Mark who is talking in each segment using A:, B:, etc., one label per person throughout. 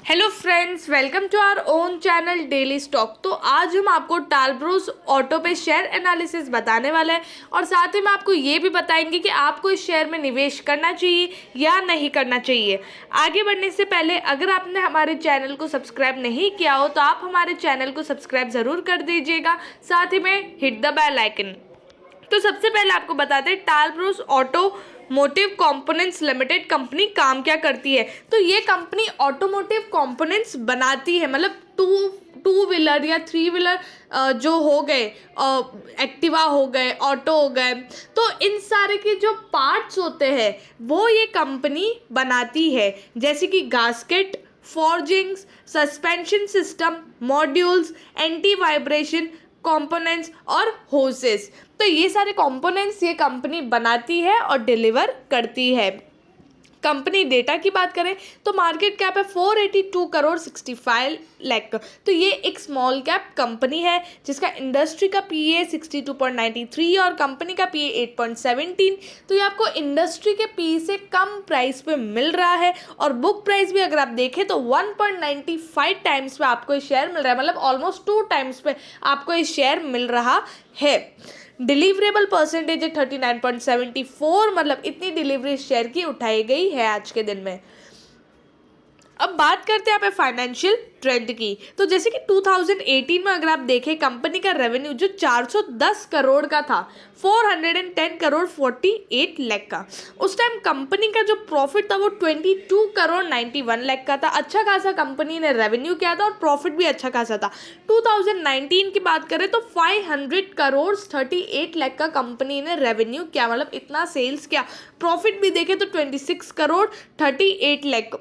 A: Hello friends, welcome to our own channel daily stock. तो आज हम आपको टालब्रूस ऑटो पे शेयर एनालिसिस बताने वाले हैं और साथ ही में आपको ये भी बताएंगे कि आपको इस शेयर में निवेश करना चाहिए या नहीं करना चाहिए। आगे बढ़ने से पहले अगर आपने हमारे चैनल को सब्सक्राइब नहीं किया हो तो आप हमारे चैनल को सब्सक्राइब ज़रूर कर दीजिएगा, साथ ही में हिट द बेल आइकन। तो सबसे पहले आपको बताते हैं टालब्रूस ऑटोमोटिव कंपोनेंट्स लिमिटेड कंपनी काम क्या करती है। तो ये कंपनी ऑटोमोटिव कंपोनेंट्स बनाती है, मतलब टू व्हीलर या थ्री व्हीलर जो हो गए, एक्टिवा हो गए, ऑटो हो गए, तो इन सारे के जो पार्ट्स होते हैं वो ये कंपनी बनाती है, जैसे कि gasket, forgings, suspension system, modules, anti vibration components और होसेस। तो ये सारे कंपोनेंट्स ये कंपनी बनाती है और डिलीवर करती है। कंपनी डेटा की बात करें तो मार्केट कैप है 482 करोड़ 65 लाख। तो ये एक स्मॉल कैप कंपनी है जिसका इंडस्ट्री का पीए 62.93 और कंपनी का पीए 8.17। तो ये आपको इंडस्ट्री के पीई से कम प्राइस पे मिल रहा है और बुक प्राइस भी अगर आप देखें तो 1.95 टाइम्स पे आपको ये शेयर मिल रहा है, मतलब ऑलमोस्ट 2 टाइम्स पे आपको ये शेयर मिल रहा है। डिलीवरेबल परसेंटेज है 39.74, मतलब इतनी डिलीवरी शेयर की उठाई गई है आज के दिन में। अब बात करते हैं यहाँ पे फाइनेंशियल ट्रेंड की। तो जैसे कि 2018 में अगर आप देखें कंपनी का रेवेन्यू जो 410 करोड़ का था, 410 करोड़ 48 लाख का। उस टाइम कंपनी का जो प्रॉफिट था वो 22 करोड़ 91 लाख का था। अच्छा खासा कंपनी ने रेवेन्यू किया था और प्रॉफिट भी अच्छा खासा था। 2019 की बात करें तो 500 करोड़ 38 लाख का कंपनी ने रेवेन्यू किया, मतलब इतना सेल्स किया। प्रॉफिट भी देखें तो 26 करोड़ 38 लाख,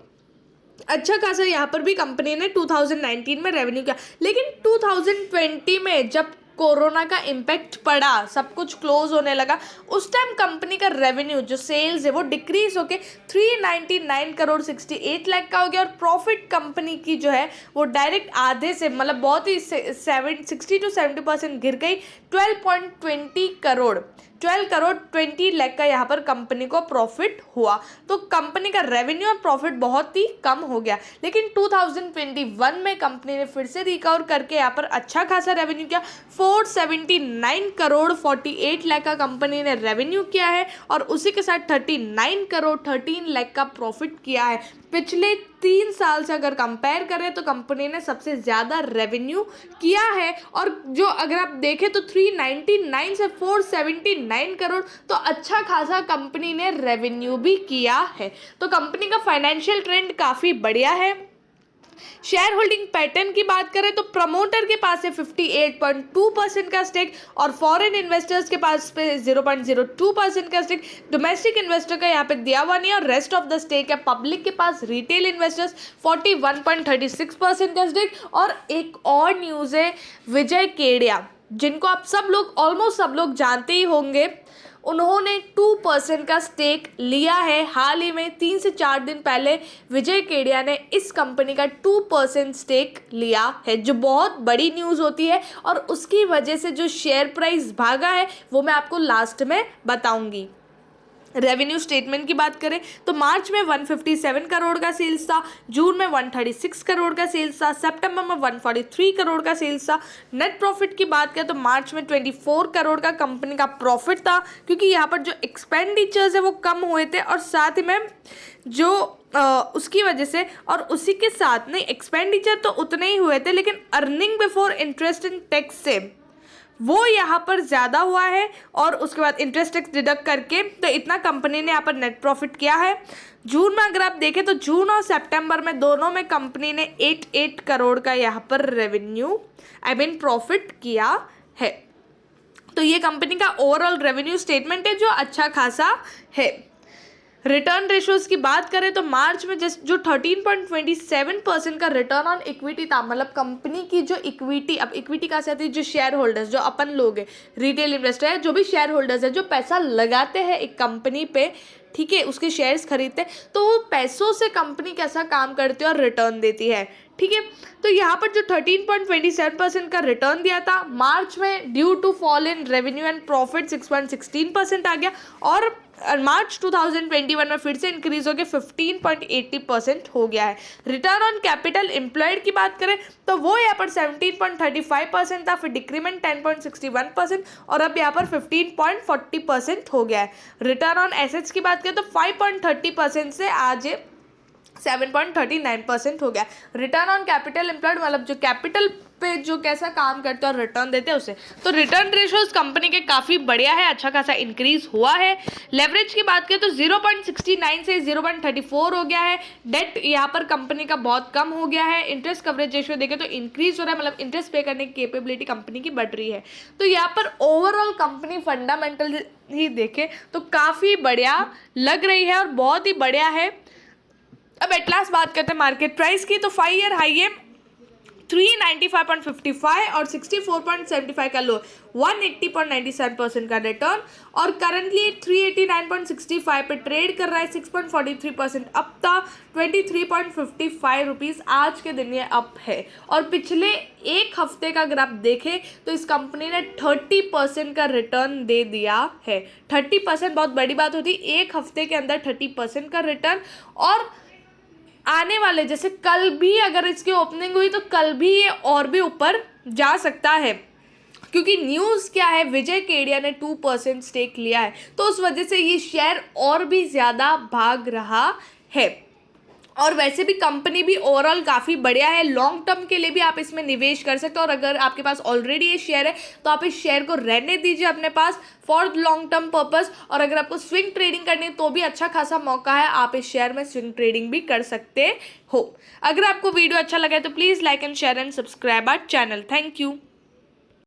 A: अच्छा खासा यहाँ पर भी कंपनी ने 2019 में रेवेन्यू किया। लेकिन 2020 में जब कोरोना का इम्पैक्ट पड़ा, सब कुछ क्लोज होने लगा, उस टाइम कंपनी का रेवेन्यू जो सेल्स है वो डिक्रीज होके 399 करोड़ 68 लाख का हो गया और प्रॉफिट कंपनी की जो है वो डायरेक्ट आधे से, मतलब बहुत ही 60 to 70% गिर गई। 12 करोड़ 20 लाख का यहाँ पर कंपनी को प्रॉफिट हुआ। तो कंपनी का रेवेन्यू और प्रॉफिट बहुत ही कम हो गया। लेकिन 2021 में कंपनी ने फिर से रिकवर करके यहाँ पर अच्छा खासा रेवेन्यू किया। 479 करोड़ 48 लाख का कंपनी ने रेवेन्यू किया है और उसी के साथ 39 करोड़ 13 लाख का प्रॉफिट किया है। पिछले 3 साल से अगर कंपेयर करें तो कंपनी ने सबसे ज़्यादा रेवेन्यू किया है। और जो अगर आप देखें तो 399 से 479 करोड़, तो अच्छा खासा कंपनी ने रेवेन्यू भी किया है। तो कंपनी का फाइनेंशियल ट्रेंड काफ़ी बढ़िया है। शेयर होल्डिंग पैटर्न की बात करें तो प्रमोटर के पास है 58.2% का स्टेक और फॉरेन इन्वेस्टर्स के पास पे 0.02% का स्टेक। डोमेस्टिक इन्वेस्टर का यहाँ पे दिया हुआ नहीं और रेस्ट ऑफ द स्टेक है पब्लिक के पास। रिटेल इन्वेस्टर्स 41.36% का स्टेक। और एक और न्यूज़ है, विजय केडिया, जिनको आप सब लोग ऑलमोस्ट सब लोग जानते ही होंगे, उन्होंने 2% का स्टेक लिया है। हाल ही में 3 से 4 दिन पहले विजय केडिया ने इस कंपनी का 2% स्टेक लिया है, जो बहुत बड़ी न्यूज़ होती है और उसकी वजह से जो शेयर प्राइस भागा है वो मैं आपको लास्ट में बताऊंगी। रेवेन्यू स्टेटमेंट की बात करें तो मार्च में 157 करोड़ का सेल्स था, जून में 136 करोड़ का सेल्स था, सितंबर में 143 करोड़ का सेल्स था। नेट प्रॉफिट की बात करें तो मार्च में 24 करोड़ का कंपनी का प्रॉफिट था, क्योंकि यहाँ पर जो एक्सपेंडिचर्स है वो कम हुए थे और साथ में जो उसकी वजह से, और उसी के साथ नहीं, एक्सपेंडिचर तो उतने ही हुए थे लेकिन earning before interest and tax से वो यहाँ पर ज़्यादा हुआ है और उसके बाद इंटरेस्ट टैक्स डिडक्ट करके तो इतना कंपनी ने यहाँ पर नेट प्रॉफिट किया है। जून में अगर आप देखें तो जून और सितंबर में दोनों में कंपनी ने 88 करोड़ का यहाँ पर रेवेन्यू प्रॉफिट किया है। तो ये कंपनी का ओवरऑल रेवेन्यू स्टेटमेंट है जो अच्छा खासा है। रिटर्न रेशियोज की बात करें तो मार्च में जो 13.27% का रिटर्न ऑन इक्विटी था, मतलब कंपनी की जो इक्विटी, अब इक्विटी कहाँ से आती है, जो शेयर होल्डर्स, जो अपन लोग हैं, रिटेल इन्वेस्टर है, जो भी शेयर होल्डर्स है, जो पैसा लगाते हैं एक कंपनी पे, ठीक है, उसके शेयर्स खरीदते हैं, तो वो पैसों से कंपनी कैसा काम करती है और रिटर्न देती है, ठीक है। तो यहाँ पर जो 13.27% का रिटर्न दिया था, मार्च में due to fall in revenue and profit 6.16% आ गया और मार्च 2021 में फिर से इंक्रीज होकर 15.80% हो गया है। रिटर्न ऑन कैपिटल एम्प्लॉयड की बात करें तो वो यहाँ पर 17.35% था, फिर डिक्रीमेंट 10.61% और अब यहाँ पर 15.40% हो गया है। रिटर्न ऑन एसेट्स की बात करें तो 5.30% से आज 7.39% हो गया। रिटर्न ऑन कैपिटल एम्प्लॉयड मतलब जो कैपिटल पे जो कैसा काम करते हैं और रिटर्न देते हैं उसे, तो रिटर्न रेशियोज कंपनी के काफ़ी बढ़िया है, अच्छा खासा इंक्रीज हुआ है। लेवरेज की बात करें तो 0.69 से 0.34 हो गया है। डेट यहाँ पर कंपनी का बहुत कम हो गया है। इंटरेस्ट कवरेज रेशियो देखें तो इंक्रीज हो रहा है, मतलब इंटरेस्ट पे करने की कैपेबिलिटी कंपनी की बढ़ रही है। तो यहाँ पर ओवरऑल कंपनी फंडामेंटल ही देखें तो काफ़ी बढ़िया लग रही है और बहुत ही बढ़िया है। अब एट लास्ट बात करते हैं मार्केट प्राइस की, तो 5 ईयर हाई है 395.55 और 64.75 का लो, 180.97% का रिटर्न और करंटली 389.65 पे ट्रेड कर रहा है, 6.43% अप था, 23.55 रुपीज़ आज के दिन ये अप है। और पिछले एक हफ्ते का अगर आप देखें तो इस कंपनी ने 30% का रिटर्न दे दिया है। 30% बहुत बड़ी बात होती है, एक हफ्ते के अंदर 30% का रिटर्न। और आने वाले जैसे कल भी अगर इसकी ओपनिंग हुई तो कल भी ये और भी ऊपर जा सकता है, क्योंकि न्यूज़ क्या है, विजय केडिया ने 2% स्टेक लिया है, तो उस वजह से ये शेयर और भी ज़्यादा भाग रहा है। और वैसे भी कंपनी भी ओवरऑल काफ़ी बढ़िया है, लॉन्ग टर्म के लिए भी आप इसमें निवेश कर सकते हो। और अगर आपके पास ऑलरेडी ये शेयर है तो आप इस शेयर को रहने दीजिए अपने पास फॉर लॉन्ग टर्म पर्पस। और अगर आपको स्विंग ट्रेडिंग करनी है तो भी अच्छा खासा मौका है, आप इस शेयर में स्विंग ट्रेडिंग भी कर सकते हो। अगर आपको वीडियो अच्छा लगा है तो please like and share and subscribe our channel. Thank you.